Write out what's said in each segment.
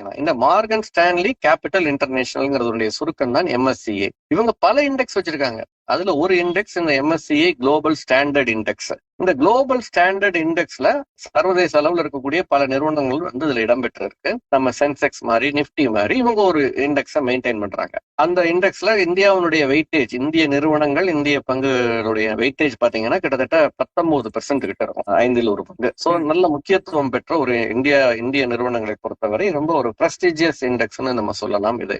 வைக்கலாம். இந்த Morgan Stanley capital இன்டர்நேஷனல்ங்கிறதுடைய சுருக்கம் தான் MSCI. இவங்க பல இண்டெக்ஸ் வச்சிருக்காங்க. அதுல ஒரு இண்டெக்ஸ் இந்த MSCI குளோபல் ஸ்டாண்டர்ட் இண்டெக்ஸ். இந்த குளோபல் ஸ்டாண்டர்ட் இண்டெக்ஸ்ல சர்வதேச அளவில் இருக்கக்கூடிய பல நிறுவனங்கள் வந்து இதுல இடம்பெற்று இருக்கு. நம்ம சென்செக்ஸ் மாதிரி, நிப்டி மாதிரி இவங்க ஒரு இண்டெக்ஸை மெயின்டைன் பண்றாங்க. அந்த இண்டெக்ஸ்ல இந்தியாவுடைய வெயிட்டேஜ், இந்திய நிறுவனங்கள், இந்திய பங்குகளுடைய வெயிட்டேஜ் பாத்தீங்கன்னா கிட்டத்தட்ட 19% கிட்ட இருக்கும், 5 ஒரு பங்கு. சோ நல்ல முக்கியத்துவம் பெற்ற ஒரு இந்திய நிறுவனங்களை பொறுத்தவரை ரொம்ப ஒரு பிரஸ்டிஜியஸ் இண்டெக்ஸ்னு நம்ம சொல்லலாம். இது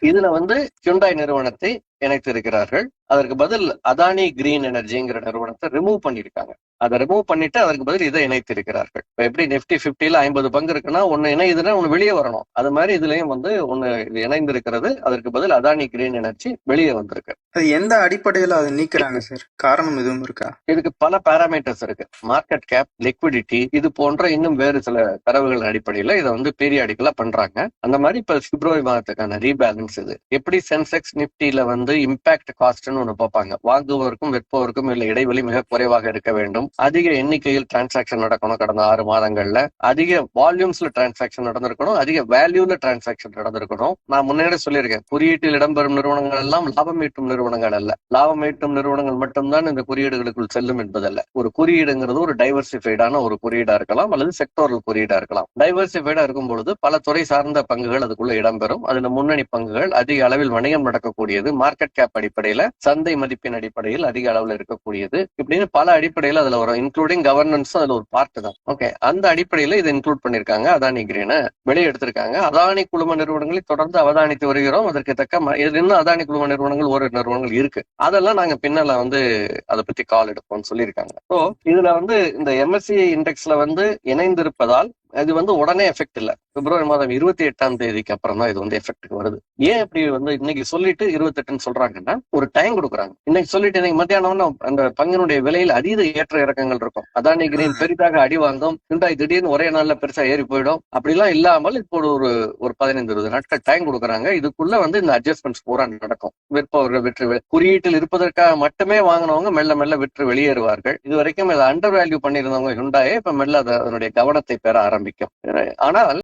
இதுல வந்து ஹியூண்டாய் நிறுவனத்தை இணைத்திருக்கிறார்கள். அதற்கு பதில் அதானி கிரீன் எனர்ஜிங்கிற நிறுவனத்தை ரிமூவ் பண்ணிருக்காங்க. அதை ரிமூவ் பண்ணிட்டு அதற்கு பதில் இதை இணைத்திருக்கிறார்கள். இப்ப எப்படி நிப்டி 50ல 50 பங்கு இருக்குன்னா ஒன்னு இணையுதுன்னா ஒன்னு வெளியே வரணும். அது மாதிரி இதுலயும் வந்து ஒன்னு இது இணைந்திருக்கிறது. அதற்கு பதில் அதானி கிரீன் எனர்ஜி வெளியே வந்திருக்கு. அது எந்த அடிப்படையில அதை நீக்கிறாங்க சார்? காரணம் எதுவும் இருக்கா? இதுக்கு பல பேராமீட்டர்ஸ் இருக்கு. மார்க்கெட் கேப், லிக்விடிட்டி, இது போன்ற இன்னும் வேறு சில தரவுகள் அடிப்படையில இதை வந்து பீரியாடிக்கலா பண்றாங்க. அந்த மாதிரி இப்ப பிப்ரவரி மாதத்துக்கான ரீபேலன்ஸ் இது. எப்படி சென்செக்ஸ் நிப்டில வந்து இம்பாக்ட் காஸ்ட்னு ஒண்ணு பார்ப்பாங்க. வாங்குவதற்கும் விற்பவருக்கும் இல்ல இடைவெளி மிக குறைவாக இருக்க வேண்டும். அதிக எண்ணிக்கையில் டிரான்சாக்சன் நடக்கணும். கடந்த 6 மாதங்கள்ல அதிக வால்யூம்ஸ்ல டிரான்சாக்சன் நடந்திருக்கணும். அதிக வேல்யூல டிரான்சாக்சன் நடந்திருக்கணும். நான் முன்னாடி சொல்லியிருக்கேன், குறியீட்டில் இடம்பெறும் நிறுவனங்கள் எல்லாம் லாபம் ஈட்டும் நிறுவனங்கள் அல்ல. லாபம் ஈட்டும் நிறுவனங்கள் மட்டும்தான் இந்த குறியீடுகளுக்குள் செல்லும் என்பதல்ல. ஒரு குறியீடுங்கிறது ஒரு டைவர்சிஃபைடான ஒரு குறியீடா இருக்கலாம், அல்லது செக்டோரல் குறியீடா இருக்கலாம். டைவர்சிஃபைடா இருக்கும் பொழுது பல துறை சார்ந்த பங்குகள் அதுக்குள்ள இடம்பெறும். அதுல முன்னணி பங்குகள், அதிக அளவில் வணிகம் நடக்கக்கூடியது, மார்க்கெட் கேப் அடிப்படையில, சந்தை மதிப்பின் அடிப்படையில் அதிக அளவில் இருக்கக்கூடியது, இப்படின்னு பல அடிப்படையில் அதுல வரும். இன்க்ளூடிங் கவர்னன்ஸ் அதுல ஒரு பார்ட் தான். ஓகே, அந்த அடிப்படையில இதை இன்க்ளூட் பண்ணிருக்காங்க. அதானி கிரீனை வெளியே எடுத்திருக்காங்க. அதானி குழும நிறுவனங்களை தொடர்ந்து அவதானித்து வருகிறோம். அதற்கு தக்க இன்னும் அதானி குழும நிறுவனங்கள் ஒரு நிறுவனங்கள் இருக்கு. அதெல்லாம் நாங்க பின்னால வந்து அதை பத்தி கால் எடுப்போம்னு சொல்லியிருக்காங்க. ஸோ இதுல வந்து இந்த MSCI இண்டெக்ஸ்ல வந்து இணைந்திருப்பதால் இது வந்து உடனே எஃபெக்ட் இல்ல. பிப்ரவரி மாதம் 28 அப்புறம் தான் இது வந்து எஃபெக்ட்டுக்கு வருது. ஏன் இப்படி வந்து இன்னைக்கு சொல்லிட்டு 28 சொல்றாங்கன்னா ஒரு டைம் கொடுக்குறாங்க. இன்னைக்கு சொல்லிட்டு இன்னைக்கு மத்தியானம் அந்த பங்கினுடைய விலையில் அதீத ஏற்ற இறக்கங்கள் இருக்கும். அதானி கிரீன் பெரிதாக அடி வாங்கும், ஹியூண்டாய் திடீர்னு ஒரே நாள்ல பெருசா ஏறி போயிடும். அப்படிலாம் இல்லாமல் இப்போ ஒரு 15-20 நாட்கள் டைம் கொடுக்குறாங்க. இதுக்குள்ள வந்து இந்த அட்ஜஸ்ட்மெண்ட்ஸ் பூரா நடக்கும். விற்பவர்கள் விற்று குறியீட்டில் இருப்பதற்காக மட்டுமே வாங்கினவங்க மெல்ல மெல்ல விற்று வெளியேறுவார்கள். இது வரைக்கும் இதை அண்டர் வேல்யூ பண்ணியிருந்தவங்க ஹியூண்டாயே இப்ப மெல்ல அதனுடைய கவனத்தை பெற ஆரம்பிக்கும். ஆனால்